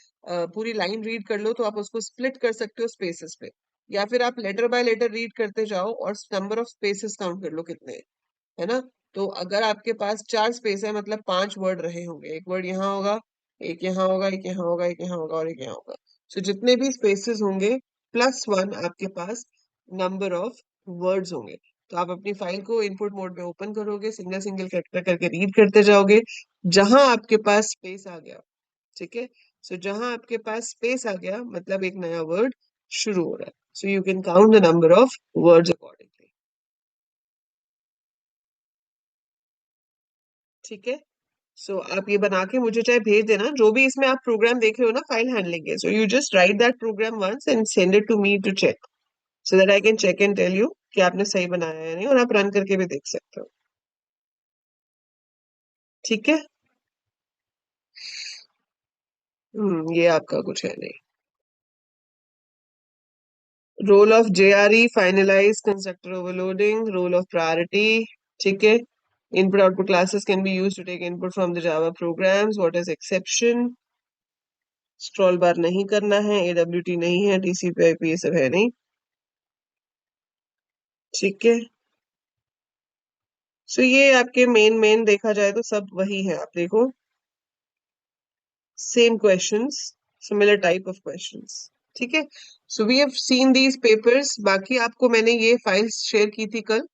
पूरी लाइन रीड कर लो तो आप उसको स्प्लिट कर सकते हो स्पेसेस पे, या फिर आप लेटर बाय लेटर रीड करते जाओ और नंबर ऑफ स्पेसेस काउंट कर लो कितने हैं, है ना। तो अगर आपके पास 4 स्पेस है मतलब 5 वर्ड रहे होंगे, एक वर्ड यहाँ होगा, एक यहाँ होगा, एक यहाँ होगा, एक यहाँ होगा और एक यहाँ होगा। सो जितने भी स्पेसेस होंगे +1 आपके पास नंबर ऑफ वर्ड्स होंगे। तो आप अपनी फाइल को इनपुट मोड में ओपन करोगे, सिंगल सिंगल करके रीड करते जाओगे, जहां आपके पास स्पेस आ गया, ठीक है। सो जहां आपके पास स्पेस आ गया मतलब एक नया वर्ड शुरू हो रहा है। So you can count the number of words accordingly, ठीक है। सो आप ये बना के मुझे चाहे भेज देना, जो भी इसमें आप प्रोग्राम देख रहे हो ना फाइल हैंडलिंग के, so you just write that program once and send it to me to check, so that I can check and tell you कि आपने सही बनाया है या नहीं, और आप रन करके भी देख सकते हो, ठीक है। ये आपका कुछ है नहीं। Role of JRE finalize constructor overloading, role of priority, ठीक है। Input output classes can be used to take input from the Java programs, what is exception, scroll bar नहीं करना है, AWT नहीं है, TCP/IP ये सब है नहीं, ठीक है। सो ये आपके मेन देखा जाए तो सब वही है, आप देखो same questions, similar type of questions, ठीक है। So we have seen these papers. बाकी आपको मैंने ये फाइल्स शेयर की थी कल,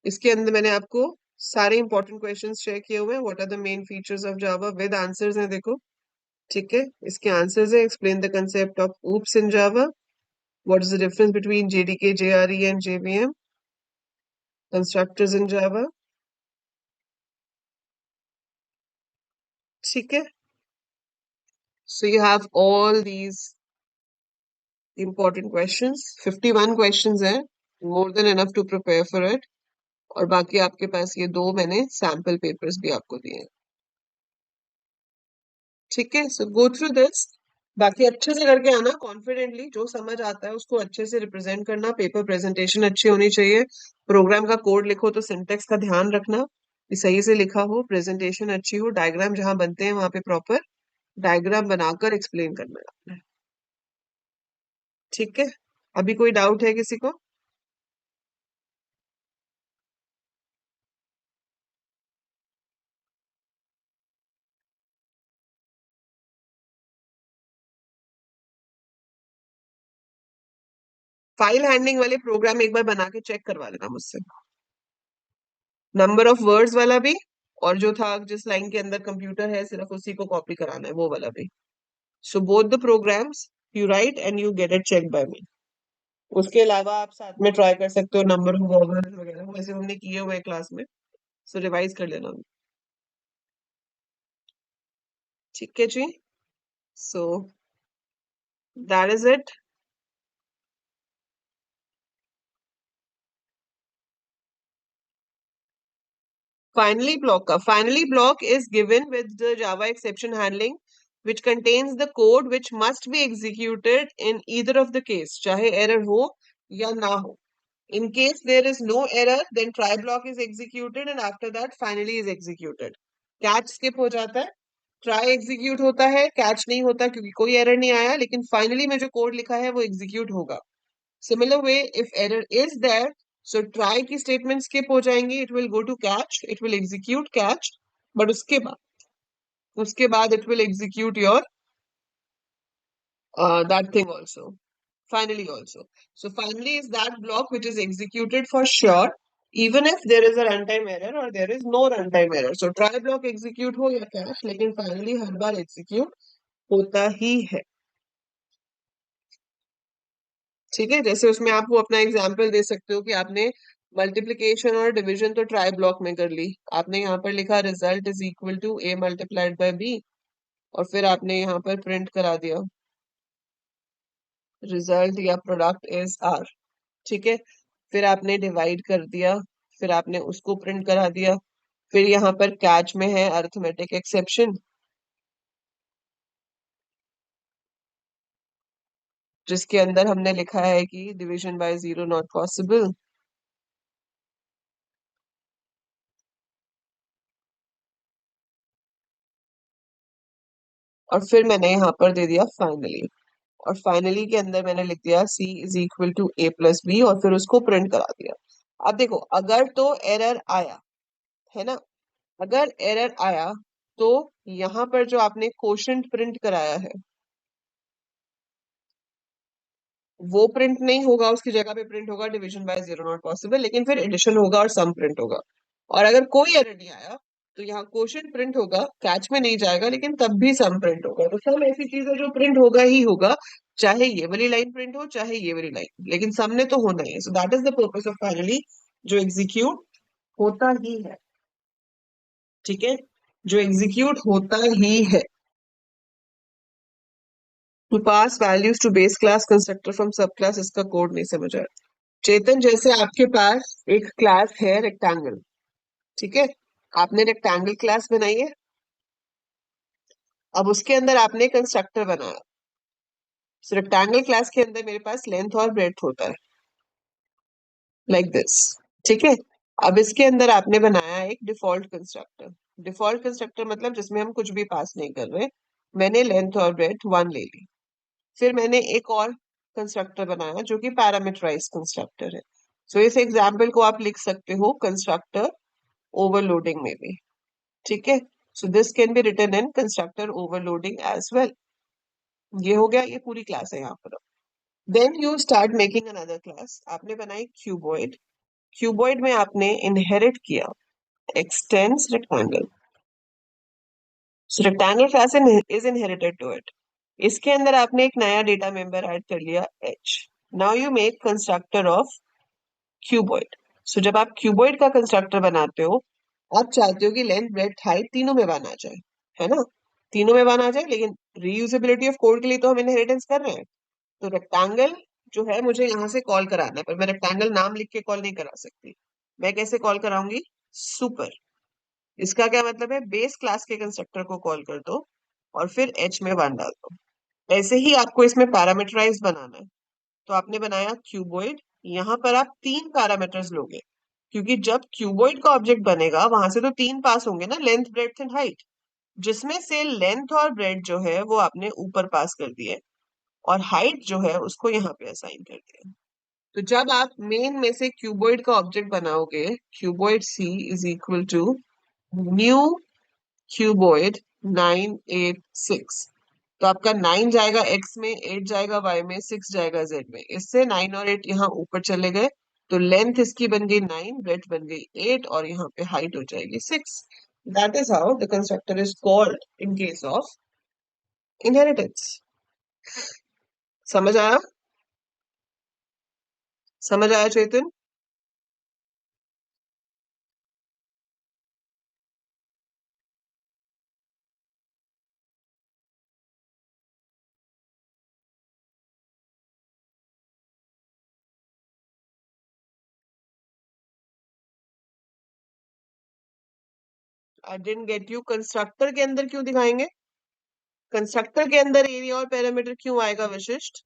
इसके अंदर मैंने आपको सारे इंपॉर्टेंट क्वेश्चंस शेयर किए हुए हैं। What are the main features of Java with answers हैं, देखो, ठीक है। इसके आंसर्स है, explain the concept of OOPs in Java, what is the difference between JDK, JRE and JVM, constructors in Java, ठीक है। So you have all these important questions, 51 questions हैं, more than enough to prepare for it। और बाकी आपके पास ये दो मैंने sample papers भी आपको दिए हैं, ठीक है। सो गो थ्रू दिस, बाकी अच्छे से करके आना कॉन्फिडेंटली, जो समझ आता है उसको अच्छे से रिप्रेजेंट करना, पेपर प्रेजेंटेशन अच्छी होनी चाहिए, प्रोग्राम का कोड लिखो तो सिंटेक्स का ध्यान रखना कि सही से लिखा हो, प्रेजेंटेशन अच्छी हो, डायग्राम जहां बनते हैं वहां पे प्रॉपर डायग्राम बनाकर एक्सप्लेन करना है, ठीक है। अभी कोई डाउट है किसी को? फाइल हैंडलिंग वाले प्रोग्राम एक बार बना के चेक करवा लेना मुझसे, नंबर ऑफ वर्ड्स वाला भी, और जो था जिस लाइन के अंदर कंप्यूटर है सिर्फ उसी को कॉपी कराना है वो वाला भी। So both the programs you write and you get it check by me. उसके अलावा आप साथ में ट्राई कर सकते हो नंबर ऑफ वर्ड्स वगैरह, वैसे हमने किए हुए हैं क्लास में, सो रिवाइज कर लेना, ठीक है जी। So that is it. Finally block is given with the Java exception handling, which contains the code which must be executed in either of the case, चाहे error हो या ना हो। In case there is no error, then try block is executed and after that finally is executed. Catch skip हो जाता है, try execute होता है, catch नहीं होता क्योंकि कोई error नहीं आया, लेकिन finally में जो कोड लिखा है वो execute होगा। Similar way, if error is there, so try की statement skip हो जाएंगी, it will go to catch, it will execute catch, but उसके बाद it will execute your that thing also, finally also. So finally is that block which is executed for sure, even if there is a runtime error or there is no runtime error. So try block execute हो या catch, लेकिन finally हर बार execute होता ही है, ठीक है। जैसे उसमें आप वो अपना एग्जाम्पल दे सकते हो कि आपने मल्टीप्लिकेशन और डिवीजन तो ट्राई ब्लॉक में कर ली, आपने यहाँ पर लिखा result is equal to A multiplied by B, और फिर आपने यहाँ पर प्रिंट करा दिया रिजल्ट या प्रोडक्ट इज R, ठीक है। फिर आपने डिवाइड कर दिया, फिर आपने उसको प्रिंट करा दिया, फिर यहाँ पर कैच में है अरिथमेटिक एक्सेप्शन, जिसके अंदर हमने लिखा है कि डिवीजन बाय 0 नॉट पॉसिबल, और फिर मैंने यहाँ पर दे दिया फाइनली, और फाइनली के अंदर मैंने लिख दिया c is equal to a plus B, और फिर उसको प्रिंट करा दिया। अब देखो, अगर तो एरर आया है ना, अगर एरर आया तो यहाँ पर जो आपने क्वोशंट प्रिंट कराया है वो प्रिंट नहीं होगा, उसकी जगह पे प्रिंट होगा division by zero not possible, लेकिन फिर एडिशन होगा और सम प्रिंट होगा। और अगर कोई एरर नहीं आया तो यहाँ क्वोशंट प्रिंट होगा, कैच में नहीं जाएगा, लेकिन तब भी सम प्रिंट होगा। तो सम ऐसी चीज है जो प्रिंट होगा ही होगा, चाहे ये वाली लाइन प्रिंट हो चाहे ये वाली लाइन, लेकिन सम ने तो होना ही है। सो that is the purpose of finally, जो एग्जीक्यूट होता ही है। ठीक है, जो एग्जीक्यूट होता ही है। To pass values to base class constructor from sub class, इसका कोड नहीं समझ आया। चेतन, जैसे आपके पास एक क्लास है रेक्टेंगल, ठीक है, आपने रेक्टेंगल क्लास बनाई है, अब उसके अंदर आपने कंस्ट्रक्टर बनाया। रेक्टेंगल क्लास के अंदर मेरे पास लेंथ और ब्रेड्थ होता है, लाइक दिस। ठीक है, अब इसके अंदर आपने बनाया एक डिफॉल्ट कंस्ट्रक्टर। डिफॉल्ट कंस्ट्रक्टर मतलब जिसमें हम कुछ भी पास नहीं कर रहे। मैंने लेंथ और ब्रेड्थ 1 ले ली। फिर मैंने एक और कंस्ट्रक्टर बनाया जो कि पैरामीटराइज कंस्ट्रक्टर है। सो इस एग्जाम्पल को आप लिख सकते हो कंस्ट्रक्टर ओवरलोडिंग में भी। ठीक है, so this can be written in constructor overloading as well. ये हो गया, ये पूरी क्लास है यहाँ पर। Then you start making another class. आपने बनाई क्यूबॉइड। क्यूबॉइड में आपने इनहेरिट किया extends rectangle. So rectangle class is inherited to it. इसके अंदर आपने एक नया डेटा मेंबर ऐड कर लिया h। Now you make constructor of cuboid. So जब आप क्यूबॉइड का कंस्ट्रक्टर बनाते हो, आप चाहते हो कि लेंथ ब्रेड्थ हाइट तीनों में वन आ जाए, है ना, तीनों में वन आ जाए, लेकिन रीयूजेबिलिटी ऑफ कोड के लिए तो हम इनहेरिटेंस कर रहे हैं। तो रेक्टेंगल जो है मुझे यहाँ से कॉल कराना है, पर मैं रेक्टेंगल नाम लिख के कॉल नहीं करा सकती। मैं कैसे कॉल कराऊंगी? सुपर। इसका क्या मतलब है? बेस क्लास के कंस्ट्रक्टर को कॉल कर दो और फिर h में वन डाल दो। ऐसे ही आपको इसमें पैरामीटराइज बनाना है। तो आपने बनाया क्यूबॉइड, यहाँ पर आप 3 पैरामीटर्स लोगे, क्योंकि जब क्यूबॉइड का ऑब्जेक्ट बनेगा वहां से तो 3 पास होंगे ना, लेंथ ब्रेड्थ एंड हाइट, जिसमें से लेंथ और ब्रेड्थ जो है वो आपने ऊपर पास कर दिए और हाइट जो है उसको यहाँ पे असाइन कर दिया। तो जब आप मेन में से क्यूबॉइड का ऑब्जेक्ट बनाओगे, cuboid c is equal to new cuboid 986, तो आपका 9 जाएगा x में, 8 जाएगा y में, 6 जाएगा z में। इससे 9 और 8 यहाँ ऊपर चले गए, तो लेंथ इसकी बन गई 9, ब्रेड्थ बन गई 8, और यहाँ पे हाइट हो जाएगी 6। That is how the constructor is called in case of inheritance. समझ आया? समझ आया Chetan? I didn't get you. Constructor के अंदर क्यों दिखाएंगे? कंस्ट्रक्टर के अंदर एरिया और पैरामीटर क्यों आएगा विशिष्ट?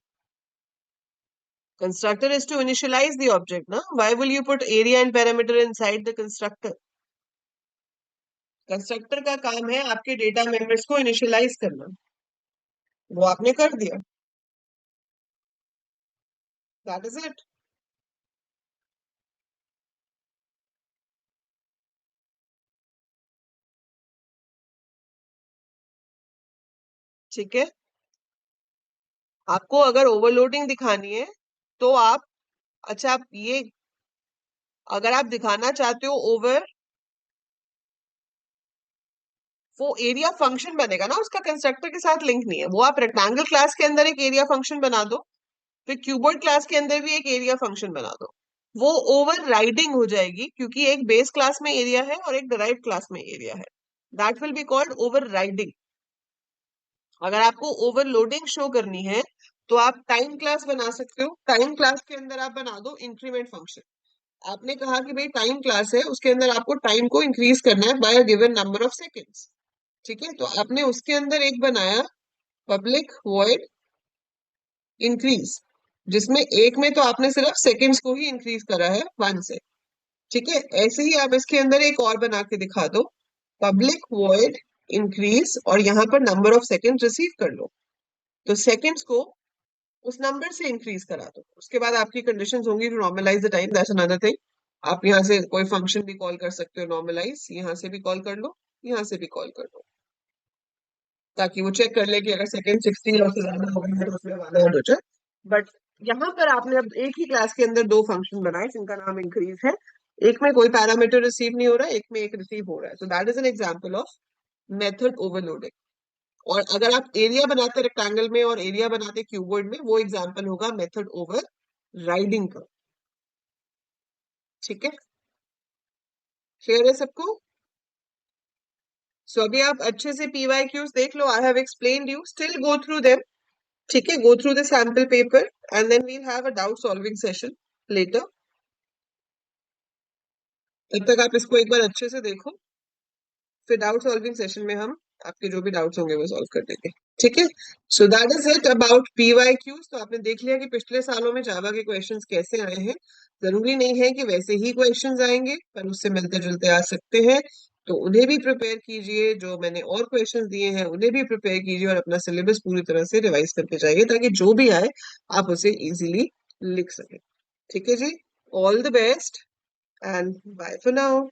Constructor is to initialize the object, na? Why will you put area and parameter inside the constructor? Constructor का काम है आपके डेटा मेंबर्स को इनिशियलाइज करना, वो आपने कर दिया। That is it. ठीक है, आपको अगर ओवरलोडिंग दिखानी है तो आप, अच्छा आप ये, अगर आप दिखाना चाहते हो ओवर, वो एरिया फंक्शन बनेगा ना, उसका कंस्ट्रक्टर के साथ लिंक नहीं है। वो आप रेक्टेंगल क्लास के अंदर एक एरिया फंक्शन बना दो, फिर क्यूबॉइड क्लास के अंदर भी एक एरिया फंक्शन बना दो। वो ओवर राइडिंग हो जाएगी, क्योंकि एक बेस क्लास में एरिया है और एक डिराइव्ड क्लास में एरिया है। That will be called over riding. अगर आपको ओवरलोडिंग शो करनी है तो आप टाइम क्लास बना सकते हो। टाइम क्लास के अंदर आप बना दो इंक्रीमेंट फंक्शन। आपने कहा कि भाई टाइम क्लास है, उसके अंदर आपको टाइम को इंक्रीज करना है by a given number of seconds. ठीक है, तो आपने उसके अंदर एक बनाया पब्लिक वॉइड इंक्रीज, जिसमें एक में तो आपने सिर्फ सेकेंड्स को ही इंक्रीज करा है 1 से। ठीक है, ऐसे ही आप इसके अंदर एक और बना के दिखा दो, पब्लिक वॉइड इंक्रीज और यहाँ पर नंबर ऑफ सेकेंड रिसीव कर लो। तो सेकेंड्स को उस नंबर से इंक्रीज करा दो। उसके बाद आपकी कंडीशंस होंगी to normalize the time, that's another thing. आप यहाँ से कोई फंक्शन भी कॉल कर सकते हो नॉर्मलाइज, यहाँ से भी कॉल कर लो, यहाँ से भी कॉल कर लो, ताकि वो चेक कर ले कि अगर सेकेंड 60 और से ज्यादा हो गई है तो उसमें वाला हो जाए। बट यहाँ पर आपने अब एक ही क्लास के अंदर दो फंक्शन बनाए जिनका नाम इंक्रीज है। एक में कोई पैरामीटर रिसीव नहीं हो रहा है, एक में एक रिसीव हो रहा है। सो that is an example of method overloading. और अगर आप एरिया बनाते रेक्टेंगल में और एरिया बनाते क्यूबॉइड में, वो एग्जाम्पल होगा मेथड ओवर राइडिंग का। ठीक है, क्लियर है सबको? सो अभी आप अच्छे से पीवाई क्यूज देख लो। I have explained you, still go through them. ठीक है, go through the sample paper and then we'll have a doubt solving session later. तब तक आप इसको एक बार अच्छे से देखो, फिर डाउट सॉल्विंग सेशन में हम आपके जो भी डाउट्स होंगे वो सॉल्व कर देंगे। ठीक है, सो that is it about PYQs. तो आपने देख लिया कि पिछले सालों में जावा के क्वेश्चंस कैसे आए हैं। जरूरी नहीं है कि वैसे ही क्वेश्चंस आएंगे, पर उससे मिलते जुलते आ सकते हैं। तो उन्हें भी प्रिपेयर कीजिए, जो मैंने और क्वेश्चंस दिए हैं उन्हें भी प्रिपेयर कीजिए और अपना सिलेबस पूरी तरह से रिवाइज करके जाइए, ताकि जो भी आए आप उसे इजीली लिख सकें। ठीक है जी, all the best and bye for now.